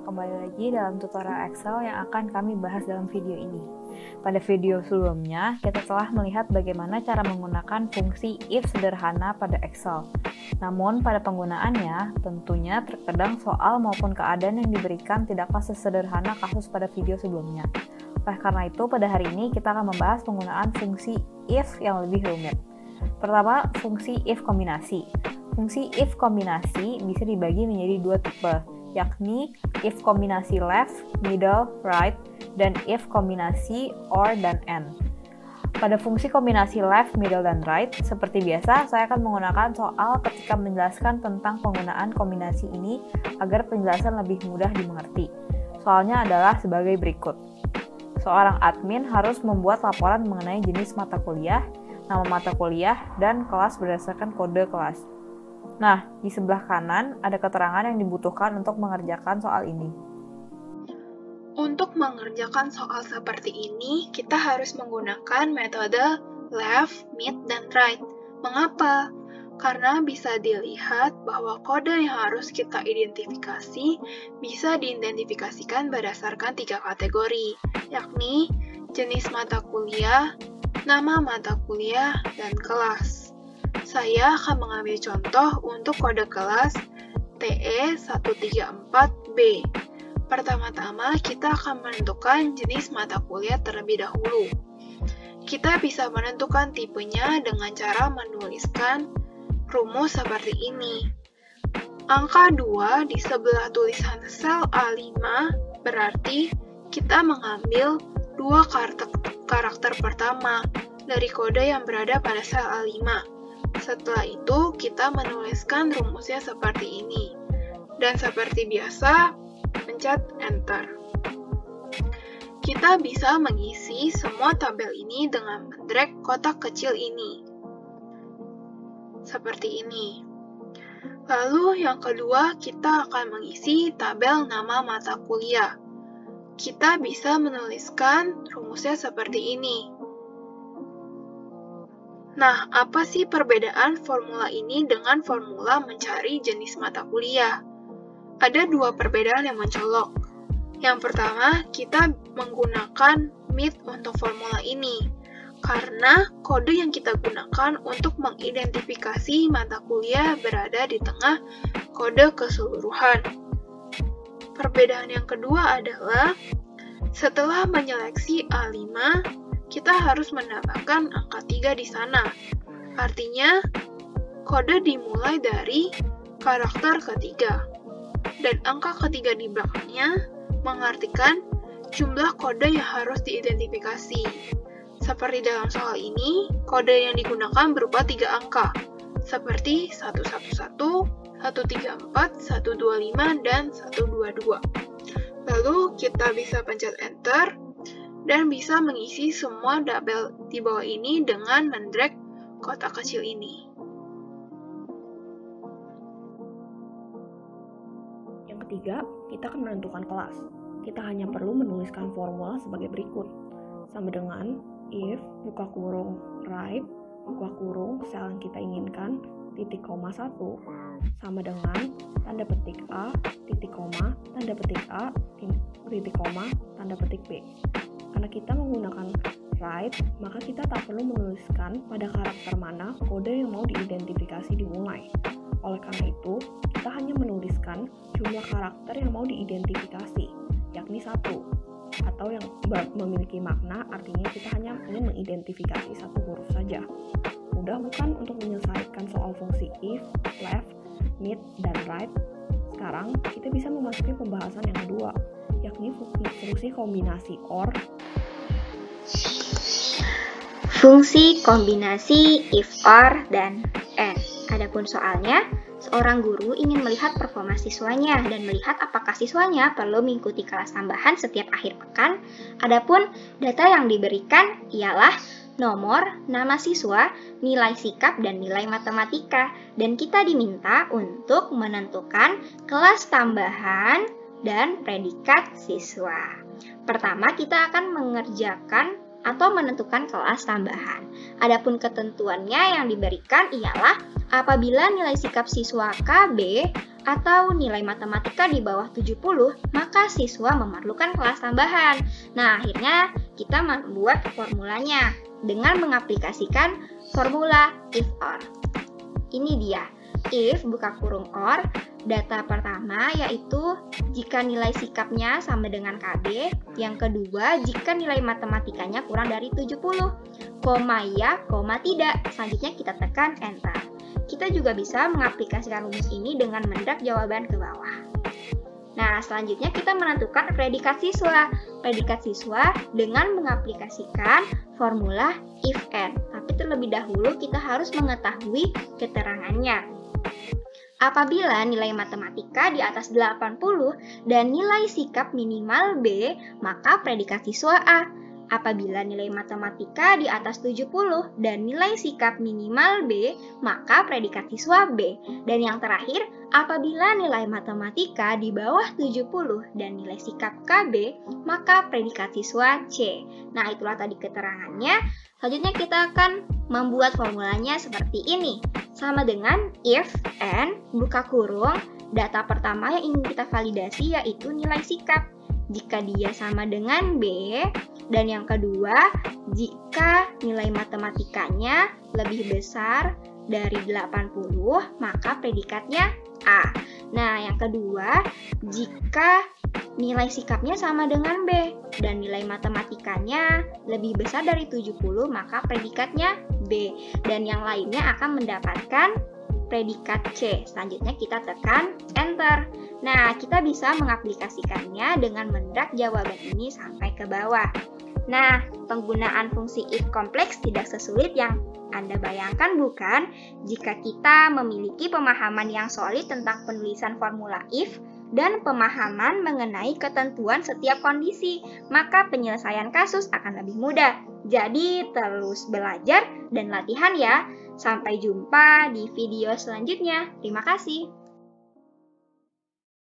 kembali lagi dalam tutorial Excel yang akan kami bahas dalam video ini. Pada video sebelumnya, kita telah melihat bagaimana cara menggunakan fungsi if sederhana pada Excel. Namun, pada penggunaannya, tentunya terkadang soal maupun keadaan yang diberikan tidaklah sesederhana kasus pada video sebelumnya. Oleh karena itu, pada hari ini kita akan membahas penggunaan fungsi if yang lebih rumit. Pertama, fungsi if kombinasi. Fungsi if kombinasi bisa dibagi menjadi dua tipe, yakni if kombinasi left, middle, right, dan if kombinasi or dan and. Pada fungsi kombinasi left, middle, dan right, seperti biasa, saya akan menggunakan soal ketika menjelaskan tentang penggunaan kombinasi ini agar penjelasan lebih mudah dimengerti. Soalnya adalah sebagai berikut. Seorang admin harus membuat laporan mengenai jenis mata kuliah, nama mata kuliah, dan kelas berdasarkan kode kelas. Nah, di sebelah kanan ada keterangan yang dibutuhkan untuk mengerjakan soal ini. Untuk mengerjakan soal seperti ini, kita harus menggunakan metode left, mid, dan right. Mengapa? Karena bisa dilihat bahwa kode yang harus kita identifikasi bisa diidentifikasikan berdasarkan 3 kategori, yakni jenis mata kuliah, nama mata kuliah, dan kelas. Saya akan mengambil contoh untuk kode kelas TE134B. Pertama-tama, kita akan menentukan jenis mata kuliah terlebih dahulu. Kita bisa menentukan tipenya dengan cara menuliskan rumus seperti ini. Angka 2 di sebelah tulisan sel A5 berarti kita mengambil 2 karakter pertama dari kode yang berada pada sel A5. Setelah itu, kita menuliskan rumusnya seperti ini. Dan seperti biasa, pencet Enter. Kita bisa mengisi semua tabel ini dengan mendrag kotak kecil ini. Seperti ini. Lalu yang kedua, kita akan mengisi tabel nama mata kuliah. Kita bisa menuliskan rumusnya seperti ini. Nah, apa sih perbedaan formula ini dengan formula mencari jenis mata kuliah? Ada 2 perbedaan yang mencolok. Yang pertama, kita menggunakan mid untuk formula ini, karena kode yang kita gunakan untuk mengidentifikasi mata kuliah berada di tengah kode keseluruhan. Perbedaan yang kedua adalah, setelah menyeleksi A5, kita harus menambahkan angka 3 di sana. Artinya, kode dimulai dari karakter ketiga. Dan angka ketiga di belakangnya mengartikan jumlah kode yang harus diidentifikasi. Seperti dalam soal ini, kode yang digunakan berupa 3 angka, seperti 111, 134, 125, dan 122. Lalu, kita bisa pencet Enter, dan bisa mengisi semua tabel di bawah ini dengan mendrag kotak kecil ini. Yang ketiga, kita akan menentukan kelas. Kita hanya perlu menuliskan formula sebagai berikut. Sama dengan if, buka kurung, right, buka kurung, sel yang kita inginkan, titik koma 1, sama dengan tanda petik A, titik koma, tanda petik A, titik koma, tanda petik B. Karena kita menggunakan right, maka kita tak perlu menuliskan pada karakter mana kode yang mau diidentifikasi dimulai. Oleh karena itu, kita hanya menuliskan jumlah karakter yang mau diidentifikasi, yakni 1, atau yang memiliki makna, artinya kita hanya ingin mengidentifikasi 1 huruf saja. Mudah bukan untuk menyelesaikan soal fungsi if, left, mid, dan right? Sekarang, kita bisa memasuki pembahasan yang kedua, yakni fungsi kombinasi or. Fungsi kombinasi if, or, dan and. Adapun soalnya, seorang guru ingin melihat performa siswanya dan melihat apakah siswanya perlu mengikuti kelas tambahan setiap akhir pekan. Adapun data yang diberikan ialah nomor, nama siswa, nilai sikap, dan nilai matematika. Dan kita diminta untuk menentukan kelas tambahan dan predikat siswa. Pertama, kita akan mengerjakan atau menentukan kelas tambahan. Adapun ketentuannya yang diberikan ialah Apabila nilai sikap siswa KB atau nilai matematika di bawah 70, maka siswa memerlukan kelas tambahan. Nah, akhirnya kita membuat formulanya dengan mengaplikasikan formula if or. Ini dia. If buka kurung or, data pertama yaitu jika nilai sikapnya sama dengan KB, yang kedua jika nilai matematikanya kurang dari 70, koma ya, koma tidak. Selanjutnya kita tekan enter. Kita juga bisa mengaplikasikan rumus ini dengan mendak jawaban ke bawah. Nah, selanjutnya kita menentukan predikat siswa. Predikat siswa dengan mengaplikasikan formula if and. Tapi terlebih dahulu kita harus mengetahui keterangannya. Apabila nilai matematika di atas 80 dan nilai sikap minimal B, maka predikat siswa A. Apabila nilai matematika di atas 70 dan nilai sikap minimal B, maka predikat siswa B. Dan yang terakhir, apabila nilai matematika di bawah 70 dan nilai sikap KB, maka predikat siswa C. Nah, itulah tadi keterangannya. Selanjutnya kita akan membuat formulanya seperti ini. Sama dengan if and buka kurung, data pertama yang ingin kita validasi yaitu nilai sikap. Jika dia sama dengan B, dan yang kedua, jika nilai matematikanya lebih besar dari 80, maka predikatnya A. Nah, yang kedua, jika nilai sikapnya sama dengan B, dan nilai matematikanya lebih besar dari 70, maka predikatnya B. Dan yang lainnya akan mendapatkan predikat C. Selanjutnya kita tekan enter. Nah, kita bisa mengaplikasikannya dengan mendak jawaban ini sampai ke bawah. Nah, penggunaan fungsi if kompleks tidak sesulit yang Anda bayangkan bukan? Jika kita memiliki pemahaman yang solid tentang penulisan formula if dan pemahaman mengenai ketentuan setiap kondisi, maka penyelesaian kasus akan lebih mudah. Jadi, terus belajar dan latihan ya. Sampai jumpa di video selanjutnya. Terima kasih.